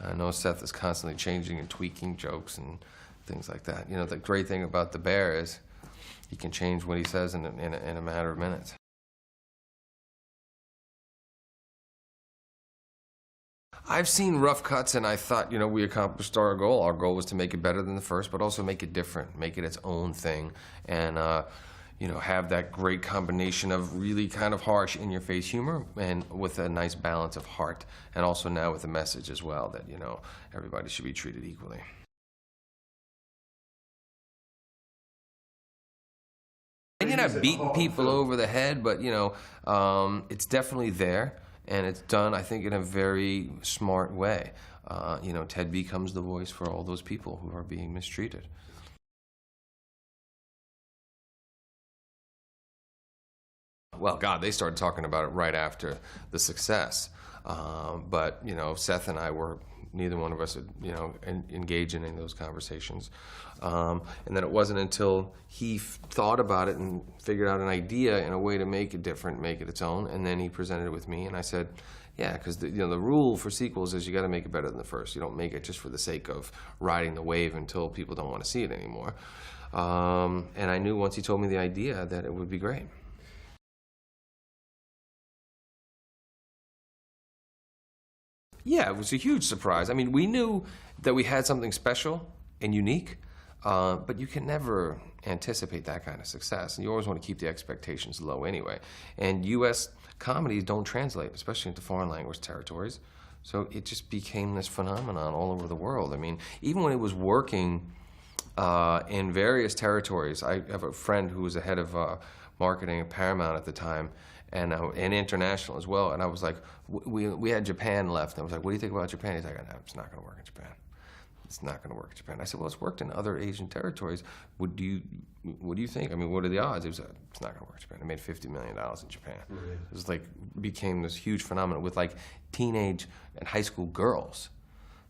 I know Seth is constantly changing and tweaking jokes and things like that. You know, the great thing about the bear is he can change what he says in a matter of minutes. I've seen rough cuts, and I thought, you know, we accomplished our goal. Our goal was to make it better than the first, but also make it different, make it its own thing, and you know, have that great combination of really kind of harsh, in-your-face humor, and with a nice balance of heart, and also now with a message as well that, you know, everybody should be treated equally. And you're not beating people over the head, but, you know, it's definitely there. And it's done, I think, in a very smart way. You know, Ted becomes the voice for all those people who are being mistreated. Well, God, they started talking about it right after the success. But, you know, Seth and I were, neither one of us had, you know, engaged in any of those conversations. And then it wasn't until he thought about it and figured out an idea and a way to make it different, make it its own, and then he presented it with me, and I said, yeah, because you know, the rule for sequels is you got to make it better than the first. You don't make it just for the sake of riding the wave until people don't want to see it anymore. And I knew once he told me the idea that it would be great. Yeah, it was a huge surprise. I mean, we knew that we had something special and unique, but you can never anticipate that kind of success. And you always want to keep the expectations low anyway. And U.S. comedies don't translate, especially into foreign language territories. So it just became this phenomenon all over the world. I mean, even when it was working in various territories, I have a friend who was the head of marketing at Paramount at the time, and international as well. And I was like, we had Japan left. And I was like, what do you think about Japan? He's like, no, it's not going to work in Japan. It's not going to work in Japan. I said, well, it's worked in other Asian territories. What do you think? I mean, what are the odds? It was, it's not going to work in Japan. It made $50 million in Japan. Really? It was like, became this huge phenomenon with like teenage and high school girls,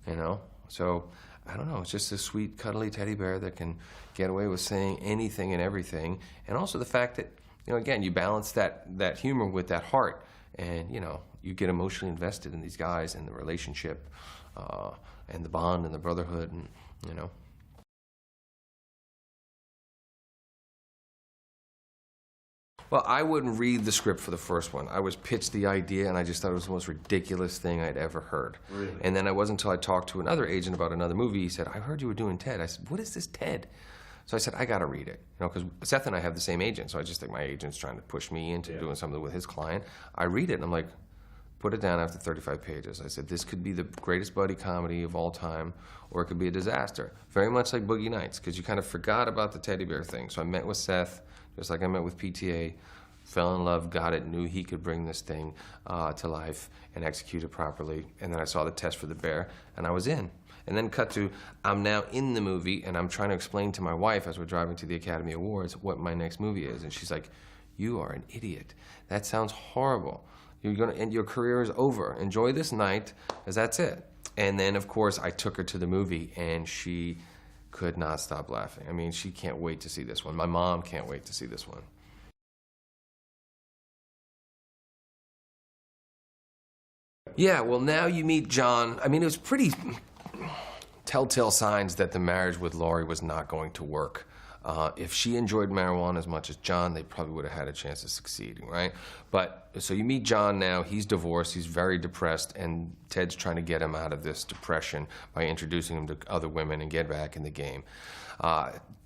you know? So, I don't know, it's just a sweet, cuddly teddy bear that can get away with saying anything and everything. And also the fact that, you know, again, you balance that humor with that heart, and, you know, you get emotionally invested in these guys and the relationship, and the bond and the brotherhood, and, you know. Well, I wouldn't read the script for the first one. I was pitched the idea, and I just thought it was the most ridiculous thing I'd ever heard. Really? And then it wasn't until I talked to another agent about another movie, he said, I heard you were doing Ted. I said, what is this Ted? So I said, I got to read it. You know, because Seth and I have the same agent, so I just think my agent's trying to push me into doing something with his client. I read it, and I'm like, put it down after 35 pages. I said, this could be the greatest buddy comedy of all time, or it could be a disaster. Very much like Boogie Nights, because you kind of forgot about the teddy bear thing. So I met with Seth, just like I met with PTA, fell in love, got it, knew he could bring this thing to life and execute it properly. And then I saw the test for the bear, and I was in. And then cut to, I'm now in the movie, and I'm trying to explain to my wife as we're driving to the Academy Awards what my next movie is. And she's like, you are an idiot. That sounds horrible. You're gonna end, your career is over. Enjoy this night, because that's it. And then, of course, I took her to the movie, and she could not stop laughing. I mean, she can't wait to see this one. My mom can't wait to see this one. Yeah, well, now you meet John. I mean, it was pretty telltale signs that the marriage with Laurie was not going to work. If she enjoyed marijuana as much as John, they probably would have had a chance of succeeding, right? But, so you meet John now, he's divorced, he's very depressed, and Ted's trying to get him out of this depression by introducing him to other women and get back in the game.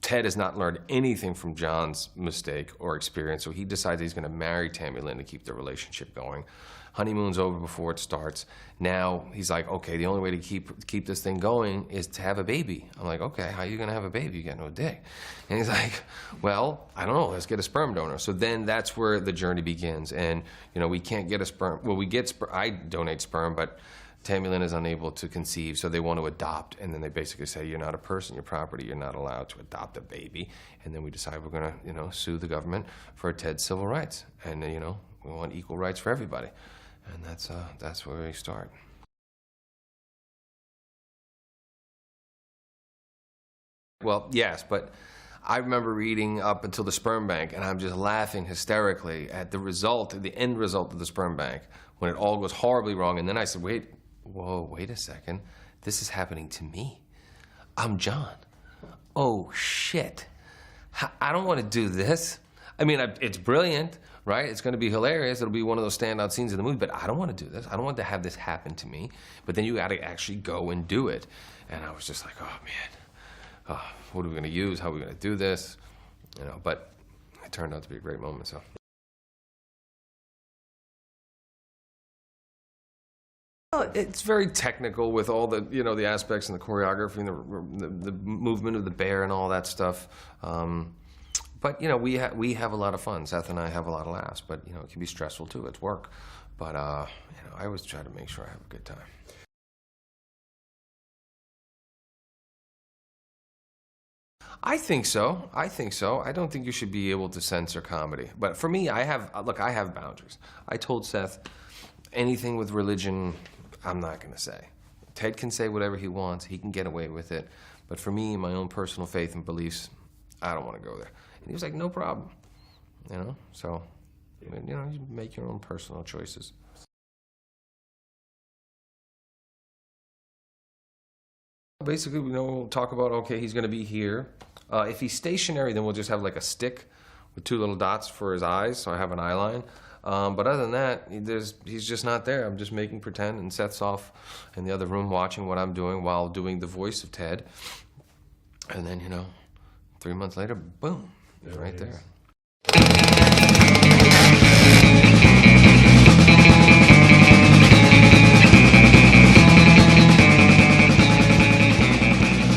Ted has not learned anything from John's mistake or experience, so he decides he's gonna marry Tammy Lynn to keep the relationship going. Honeymoon's over before it starts. Now he's like, okay, the only way to keep this thing going is to have a baby. I'm like, okay, how are you gonna have a baby? You got no dick. And he's like, well, I don't know, let's get a sperm donor. So then that's where the journey begins. And, you know, we can't get a sperm, well, we get I donate sperm, but Tammy Lynn is unable to conceive, so they want to adopt. And then they basically say, you're not a person, you're property, you're not allowed to adopt a baby. And then we decide we're gonna, you know, sue the government for Ted's civil rights. And, you know, we want equal rights for everybody. And that's where we start. Well, yes, but I remember reading up until the sperm bank, and I'm just laughing hysterically at the result, the end result of the sperm bank, when it all goes horribly wrong. And then I said, wait a second. this is happening to me. I'm John. Oh, shit. I don't want to do this. I mean, it's brilliant, right? It's going to be hilarious. It'll be one of those standout scenes in the movie, but I don't want to do this. I don't want to have this happen to me. But then you got to actually go and do it. And I was just like, oh, man. What are we going to use? How are we going to do this? You know, but it turned out to be a great moment, so. It's very technical with all the, you know, the aspects and the choreography and the movement of the bear and all that stuff. But, you know, we have a lot of fun. Seth and I have a lot of laughs, but, you know, it can be stressful too. It's work. But, you know, I always try to make sure I have a good time. I think so. I think so. I don't think you should be able to censor comedy. But for me, I have boundaries. I told Seth, anything with religion, I'm not going to say. Ted can say whatever he wants. He can get away with it. But for me, my own personal faith and beliefs, I don't want to go there. And he was like, no problem. You know? So, you know, you make your own personal choices. Basically, you know, we'll talk about, okay, he's going to be here. If he's stationary, then we'll just have like a stick with 2 little dots for his eyes, so I have an eye line. But other than that, he's just not there. I'm just making pretend, and Seth's off in the other room watching what I'm doing while doing the voice of Ted. And then, you know, 3 months later, boom, he's right there.